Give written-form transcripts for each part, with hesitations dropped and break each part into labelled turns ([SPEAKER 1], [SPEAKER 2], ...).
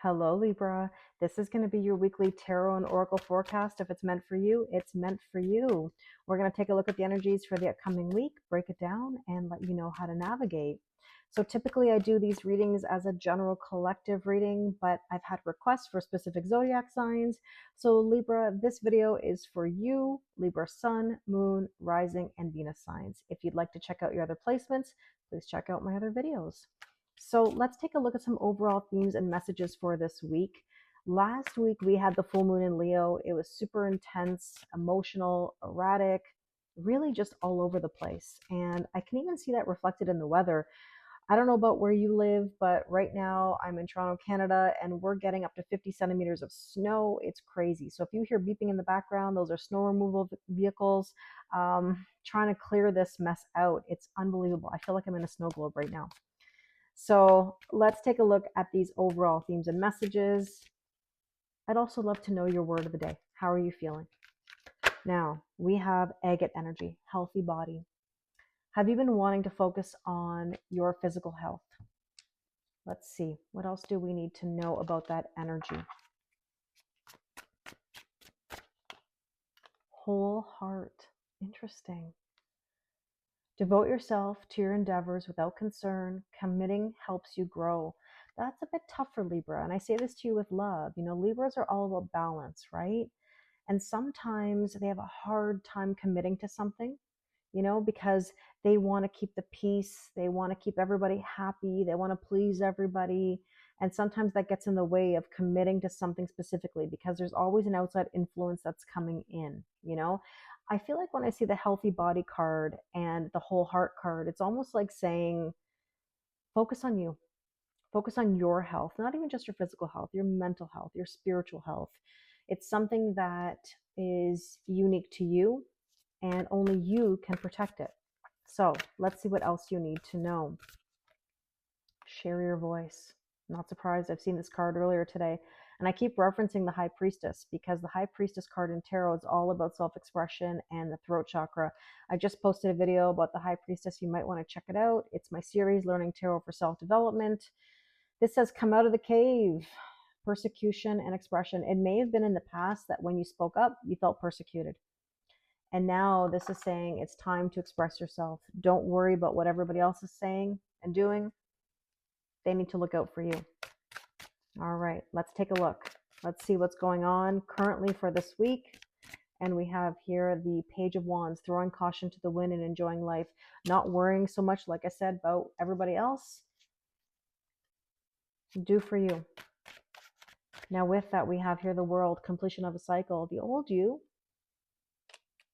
[SPEAKER 1] Hello, Libra. This is going to be your weekly tarot and oracle forecast. If it's meant for you, it's meant for you. We're going to take a look at the energies for the upcoming week, break it down, and let you know how to navigate. So typically I do these readings as a general collective reading, but I've had requests for specific zodiac signs. So Libra, this video is for you, Libra sun, moon, rising, and Venus signs. If you'd like to check out your other placements, please check out my other videos. So let's take a look at some overall themes and messages for this week. Last week we had the full moon in Leo. It was super intense, emotional, erratic, really just all over the place. And I can even see that reflected in the weather. I don't know about where you live, but right now I'm in Toronto, Canada, and we're getting up to 50 centimeters of snow. It's crazy. So if you hear beeping in the background, those are snow removal vehicles trying to clear this mess out. It's unbelievable. I feel like I'm in a snow globe right now. So let's take a look at these overall themes and messages. I'd also love to know your word of the day. How are you feeling? Now, we have agate energy, healthy body. Have you been wanting to focus on your physical health? Let's see. What else do we need to know about that energy? Whole heart. Interesting. Devote yourself to your endeavors without concern. Committing helps you grow. That's a bit tough for Libra. And I say this to you with love. You know, Libras are all about balance, right? And sometimes they have a hard time committing to something, you know, because they want to keep the peace. They want to keep everybody happy. They want to please everybody. And sometimes that gets in the way of committing to something specifically because there's always an outside influence that's coming in, you know. I feel like when I see the healthy body card and the whole heart card, it's almost like saying, focus on you, focus on your health, not even just your physical health, your mental health, your spiritual health. It's something that is unique to you and only you can protect it. So let's see what else you need to know. Share your voice. Not surprised. I've seen this card earlier today. And I keep referencing the High Priestess because the High Priestess card in tarot is all about self-expression and the throat chakra. I just posted a video about the High Priestess. You might want to check it out. It's my series, Learning Tarot for Self-Development. This says, come out of the cave. Persecution and expression. It may have been in the past that when you spoke up, you felt persecuted. And now this is saying it's time to express yourself. Don't worry about what everybody else is saying and doing. They need to look out for you. All right, let's take a look. Let's see what's going on currently for this week. And we have here the Page of Wands, throwing caution to the wind and enjoying life. Not worrying so much, like I said, about everybody else. Do for you. Now with that, we have here the World, completion of a cycle. The old you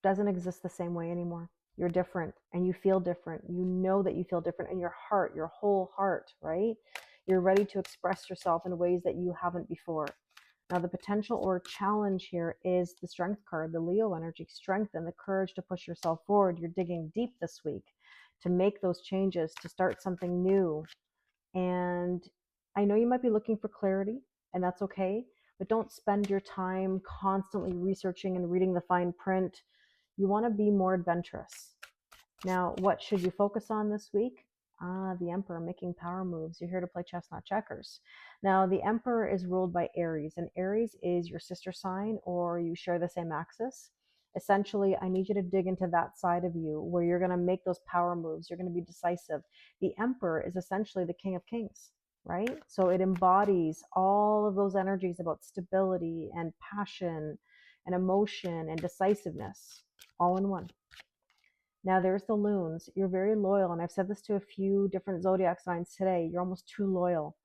[SPEAKER 1] doesn't exist the same way anymore. You're different and you feel different. You know that you feel different in your heart, your whole heart, right? You're ready to express yourself in ways that you haven't before. Now, the potential or challenge here is the Strength card, the Leo energy, strength and the courage to push yourself forward. You're digging deep this week to make those changes, to start something new. And I know you might be looking for clarity, and that's okay, but don't spend your time constantly researching and reading the fine print. You want to be more adventurous. Now, what should you focus on this week? The Emperor, making power moves. You're here to play chess, not checkers. Now, the Emperor is ruled by Aries, and Aries is your sister sign, or you share the same axis. Essentially, I need you to dig into that side of you where you're going to make those power moves. You're going to be decisive. The Emperor is essentially the King of Kings, right? So it embodies all of those energies about stability and passion and emotion and decisiveness, all in one. Now there's the Loons. You're very loyal, and I've said this to a few different zodiac signs today. You're almost too loyal.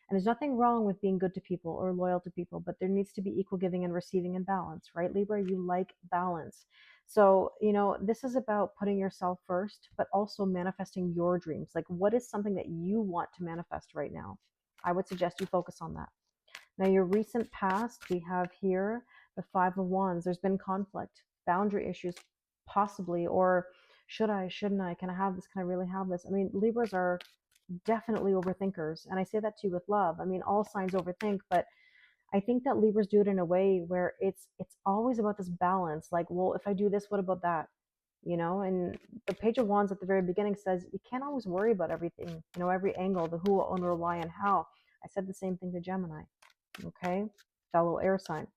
[SPEAKER 1] And there's nothing wrong with being good to people or loyal to people, but there needs to be equal giving and receiving and balance, right, Libra? You like balance. So, you know, this is about putting yourself first, but also manifesting your dreams. Like, what is something that you want to manifest right now? I would suggest you focus on that. Now, your recent past, we have here the Five of Wands. There's been conflict, boundary issues, possibly, or should I, shouldn't I, can I have this, can I really have this? I mean, Libras are definitely overthinkers, and I say that to you with love. I mean, all signs overthink, but I think that Libras do it in a way where it's always about this balance. Like, well, if I do this, what about that? You know, and the Page of Wands at the very beginning says you can't always worry about everything, you know, every angle, the who, what, when, where, why, and how. I said the same thing to Gemini. Okay, fellow air sign.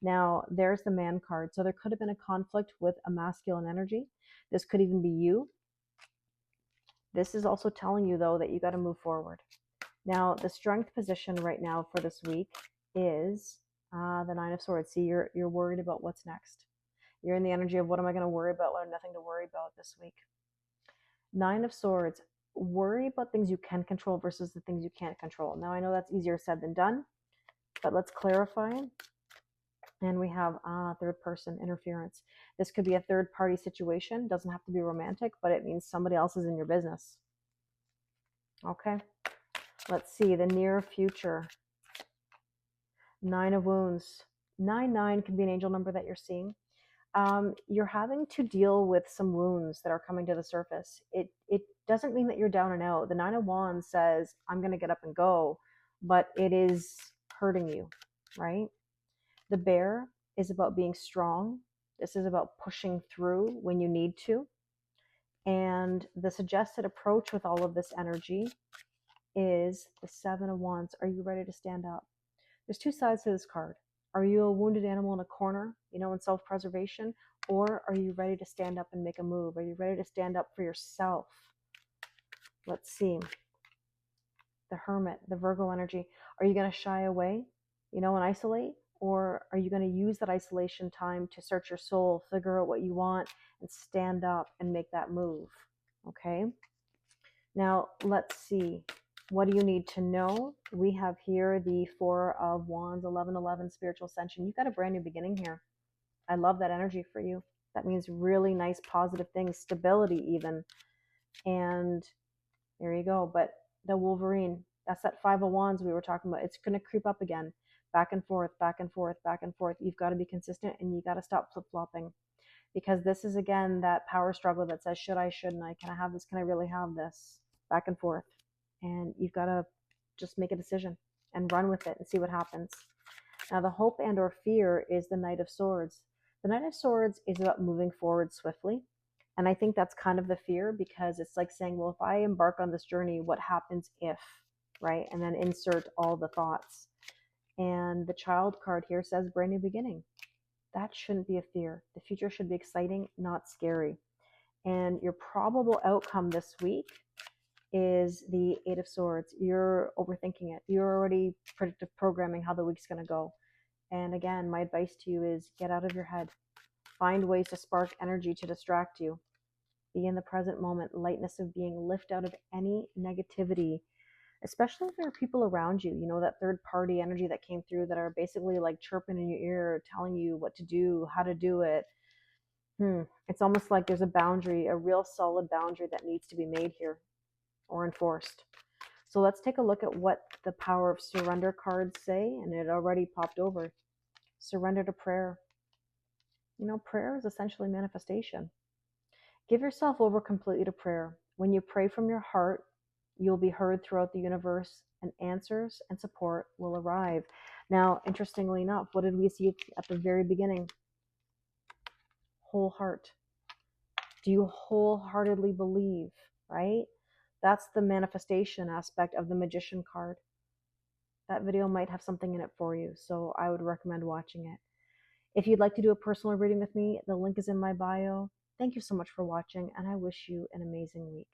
[SPEAKER 1] Now, there's the man card. So there could have been a conflict with a masculine energy. This could even be you. This is also telling you, though, that you got to move forward. Now, the strength position right now for this week is the Nine of Swords. See, you're worried about what's next. You're in the energy of what am I going to worry about when I have nothing to worry about this week. Nine of Swords, worry about things you can control versus the things you can't control. Now, I know that's easier said than done, but let's clarify. And we have third person interference. This could be a third party situation. Doesn't have to be romantic, but it means somebody else is in your business. Okay. Let's see the near future. Nine of Wounds. 9 can be an angel number that you're seeing. You're having to deal with some wounds that are coming to the surface. It doesn't mean that you're down and out. The Nine of Wands says, I'm going to get up and go, but it is hurting you, right? The Bear is about being strong. This is about pushing through when you need to. And the suggested approach with all of this energy is the Seven of Wands. Are you ready to stand up? There's two sides to this card. Are you a wounded animal in a corner, in self-preservation? Or are you ready to stand up and make a move? Are you ready to stand up for yourself? Let's see. The Hermit, the Virgo energy. Are you going to shy away, and isolate? Or are you going to use that isolation time to search your soul, figure out what you want, and stand up and make that move? Okay. Now, let's see. What do you need to know? We have here the Four of Wands, 1111, spiritual ascension. You've got a brand new beginning here. I love that energy for you. That means really nice, positive things, stability even. And there you go. But the Wolverine, that's that Five of Wands we were talking about. It's going to creep up again. Back and forth, back and forth, back and forth. You've got to be consistent and you got to stop flip-flopping. Because this is, again, that power struggle that says, should I, shouldn't I? Can I have this? Can I really have this? Back and forth. And you've got to just make a decision and run with it and see what happens. Now, the hope and or fear is the Knight of Swords. The Knight of Swords is about moving forward swiftly. And I think that's kind of the fear, because it's like saying, well, if I embark on this journey, what happens if, right? And then insert all the thoughts. And the Child card here says brand new beginning. That shouldn't be a fear. The future should be exciting, not scary. And your probable outcome this week is the Eight of Swords. You're overthinking it. You're already predictive programming how the week's going to go. And again, my advice to you is get out of your head. Find ways to spark energy to distract you. Be in the present moment. Lightness of being. Lift out of any negativity, especially if there are people around you, that third party energy that came through that are basically like chirping in your ear, telling you what to do, how to do it. It's almost like there's a boundary, a real solid boundary that needs to be made here or enforced. So let's take a look at what the Power of Surrender cards say, and it already popped over. Surrender to prayer. Prayer is essentially manifestation. Give yourself over completely to prayer. When you pray from your heart, you'll be heard throughout the universe, and answers and support will arrive. Now, interestingly enough, what did we see at the very beginning? Whole heart. Do you wholeheartedly believe, right? That's the manifestation aspect of the Magician card. That video might have something in it for you, so I would recommend watching it. If you'd like to do a personal reading with me, the link is in my bio. Thank you so much for watching, and I wish you an amazing week.